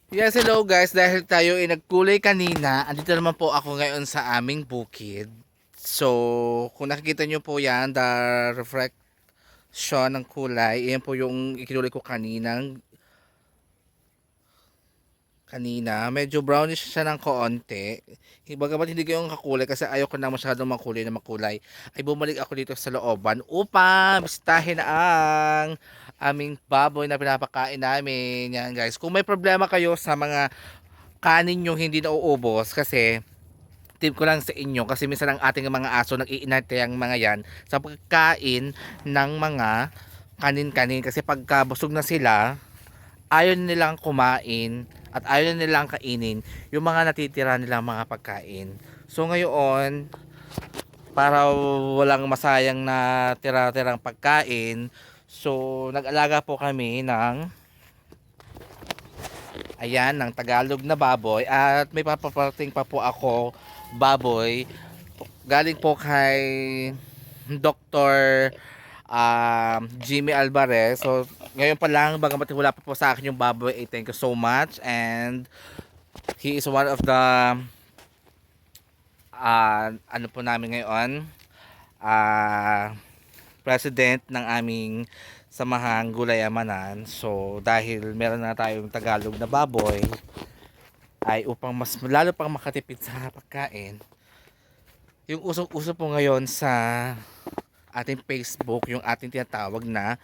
Yes, hello guys. Dahil tayo ay nagkulay kanina, andito naman po ako ngayon sa aming bukid. So, kung nakikita nyo po yan, the reflection ng kulay, yan po yung ikinulay ko kanina. Medyo brownish siya ng konti. Bagamat hindi ko yung kakulay kasi ayaw ko na masyadong makulay, ay bumalik ako dito sa looban upang bisitahin ang aming baboy na pinapakain namin. Yan guys. Kung may problema kayo sa mga kanin nyo hindi nauubos kasi tip ko lang sa inyo kasi minsan ang ating mga aso nag-iinarte ang mga yan sa pagkain ng mga kanin-kanin kasi pagka busog na sila ayaw nilang kumain at ayaw nilang kainin yung mga natitira nilang mga pagkain. So ngayon, para walang masayang na tira-tirang pagkain, so nag-alaga po kami ng ayan, ng Tagalog na baboy at may papaparting pa po ako baboy galing po kay Dr. Jimmy Alvarez. So ngayon pa lang bagamat wala pa po sa akin yung baboy, thank you so much, and he is one of the ano po namin ngayon, uh, president ng aming samahang gulay-amanan. So dahil meron na tayong Tagalog na baboy, ay upang mas lalo pang makatipid sa pagkain, yung usok-uso po ngayon sa ating Facebook yung ating tinatawag na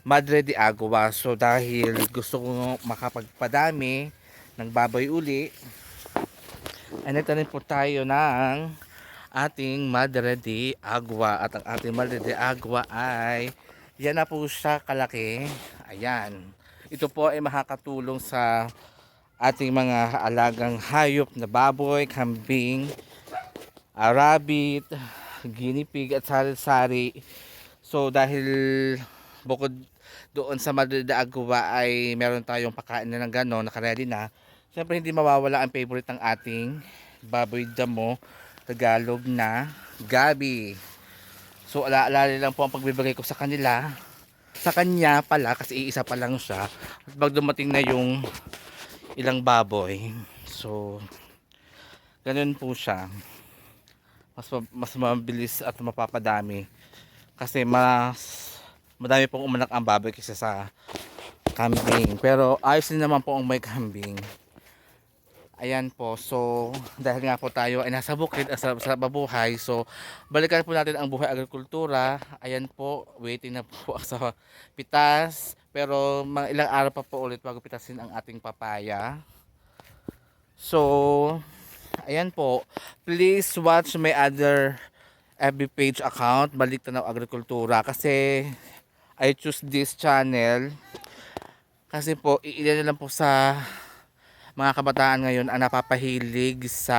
Madre de Agua. So dahil gusto ko makapagpadami ng baboy uli, ay nagtanim po tayo ng ating Madre de Agua. At ang ating Madre de Agua ay yan na po siya kalaki. Ayan. Ito po ay makakatulong sa ating mga alagang hayop na baboy, kambing, rabbit, guinea pig at sari-sari. So dahil bukod doon sa Madre de Agua ay meron tayong pakain na ng gano'n, nakaready na. Siyempre hindi mawawala ang favorite ng ating baboy damo, Tagalog na gabi. So ala-ala lang po ang pagbibigay ko sa kanila. Sa kanya pala kasi iisa pa lang siya. At pag dumating na yung ilang baboy, so ganun po siya. Mas mabilis at mapapadami kasi madami pong umanak ang baboy kaysa sa kambing, pero ayos din naman po ang may kambing. Ayan po, so dahil nga po tayo ay nasa bukid sa babuhay, so balikan po natin ang buhay agrikultura. Ayan po, waiting na po sa pitas, pero mga ilang araw pa po ulit bago pitasin ang ating papaya. So ayan po, please watch my other FB page account, Balik Tanaw Agrikultura, kasi I choose this channel kasi po iilan na lang po sa mga kabataan ngayon ang napapahilig sa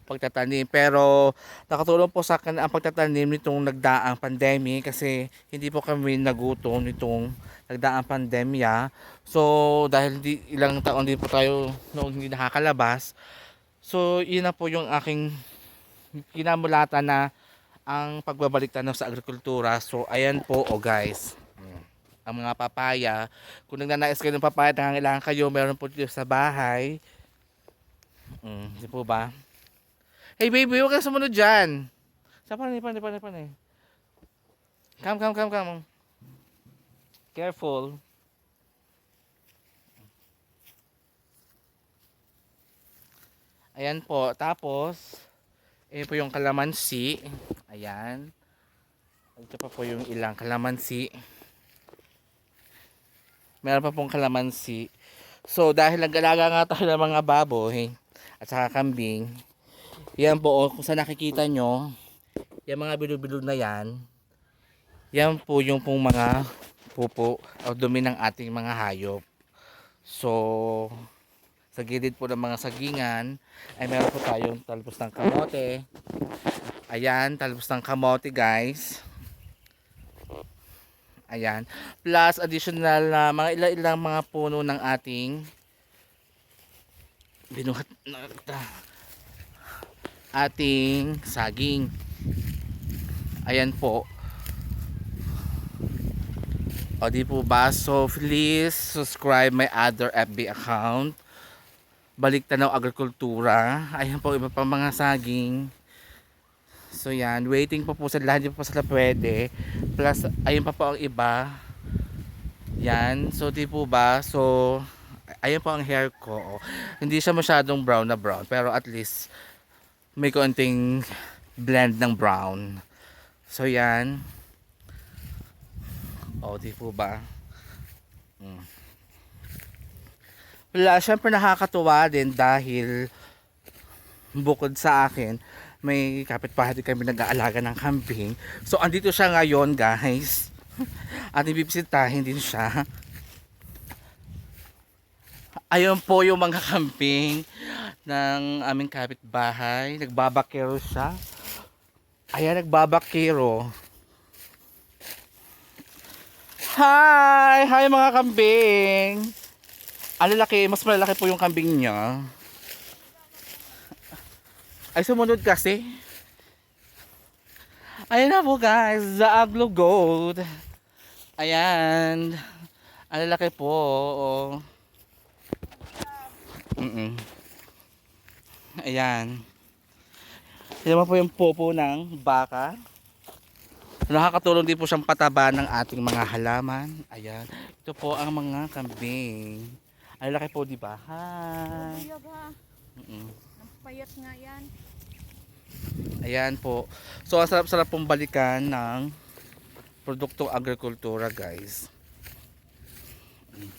pagtatanim. Pero nakatulong po sa akin ang pagtatanim nitong nagdaang pandemic kasi hindi po kami nagutom nitong nagdaang pandemya. So dahil ilang taon din po tayo noong hindi nakakalabas, so yun na po yung aking kinamulatan na ang pagbabalik tanaw sa agrikultura. So ayan po, guys, ang mga papaya. Kung nagnanais kayo ng papaya, nangangailangan kayo, meron po dito sa bahay. Di po ba? Hey baby, huwag kang sumunod dyan. Sa panay. Come. Careful. Ayan po. Tapos, po yung kalamansi. Ayan. Ito pa po yung ilang kalamansi. Meron pa pong kalamansi. So dahil nag-alaga nga tayo ng mga baboy at saka kambing, yan po, kung sa nakikita nyo, yung mga bilog-bilog na yan po yung pong mga pupo o dumi ng ating mga hayop. So sa gilid po ng mga sagingan ay meron po tayong talbos ng kamote. Ayan, talbos ng kamote, guys. Ayan. Plus additional na mga ilang mga puno ng ating binuhat na ating saging. Ayan po. O di po ba? So please subscribe my other FB account, balik tanaw agrikultura. Ayan po iba pa mga saging. So yan, waiting pa po sa lahat, hindi pa po sila pwede. Plus ayun pa po ang iba. Yan, so di po ba? So ayun po ang hair ko. Oh. Hindi siya masyadong brown na brown, pero at least may konting blend ng brown. So yan. Oh, di po ba? Wala, syempre nakakatuwa din dahil bukod sa akin, may kapitbahay din kami nag-aalaga ng kambing. So andito siya ngayon, guys. At ibibisitahin din siya. Ayun po yung mga kambing ng aming kapitbahay. Nagbabakero siya. Ayan, nagbabakero. Hi! Hi mga kambing! Ang lalaki, mas malalaki po yung kambing niya. Ay, sumunod kasi. Ayan na po guys, the Aglo Goat. Ayan. Ang lalaki po. Oh. Ayan. Yan naman po yung popo ng baka. Nakakatulong din po siyang pataba ng ating mga halaman. Ayan. Ito po ang mga kambing. Ang laki po, di ba? Hi. Payat nga yan. Ayan po. So, ang sarap-sarap pong balikan ng produktong agrikultura, guys.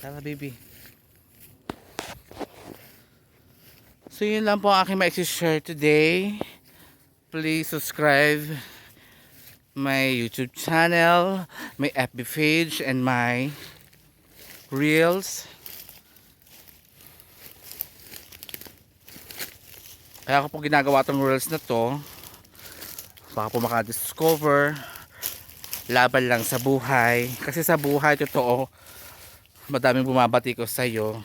Tara, baby. So, yun lang po ang aking ma-share today. Please subscribe my YouTube channel, my FB page, and my Reels. Kaya ako po ginagawa tong Reels na to. Baka po makadiscover. Laban lang sa buhay. Kasi sa buhay, totoo, madaming bumabati ko sa'yo.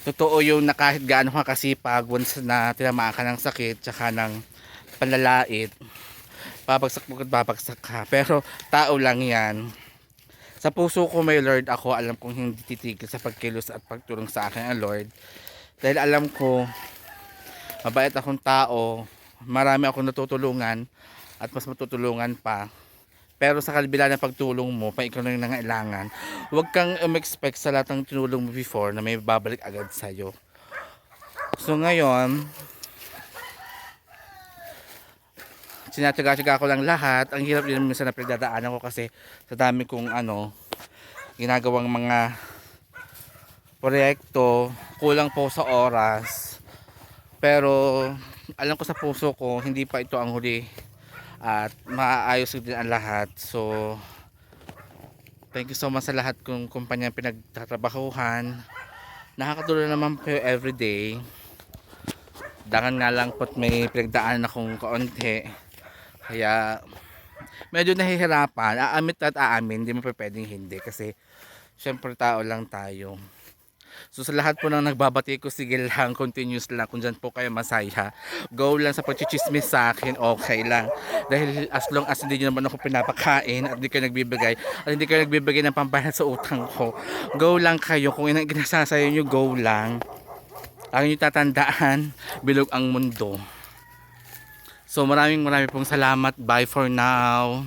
Totoo yung na kahit gaano ka kasipag, once na tinamaan ka ng sakit, tsaka ng panlalait, babagsak mo at babagsak ka. Pero tao lang yan. Sa puso ko may Lord ako, alam kong hindi titigil sa pagkilos at pagtulong sa akin ang Lord. Dahil alam ko, mabait akong tao, marami akong natutulungan at mas matutulungan pa. Pero sa kabila ng pagtulong mo, pa ikaw na yung nangailangan, huwag kang expect sa lahat ng tinulong mo before na may babalik agad sa'yo. So ngayon, sinatsaga-tsaga ko lang lahat. Ang hirap din minsan na pinagdadaanan ko kasi sa dami kong ginagawang mga proyekto, kulang po sa oras. Pero alam ko sa puso ko, hindi pa ito ang huli. At maayos din ang lahat. So, thank you so much sa lahat kong kumpanya pinagtatrabahuhan. Nakakatulong naman po everyday. Dangan nga lang po't may pinagdaanan akong kaunti. Kaya, medyo nahihirapan. Aamit at aamin, hindi mo pa pwedeng hindi. Kasi, syempre tao lang tayo. So sa lahat po ng nagbabati ko, sige lang, continuous lang. Kung dyan po kayo masaya, go lang sa pagchichismis sa akin, okay lang. Dahil as long as hindi nyo naman ako pinapakain at hindi kayo nagbibigay, at hindi kayo nagbibigay ng pambayad sa utang ko, go lang kayo. Kung inang ginasasayo nyo, go lang. Ang nyo tatandaan, bilog ang mundo. So maraming pong salamat. Bye for now.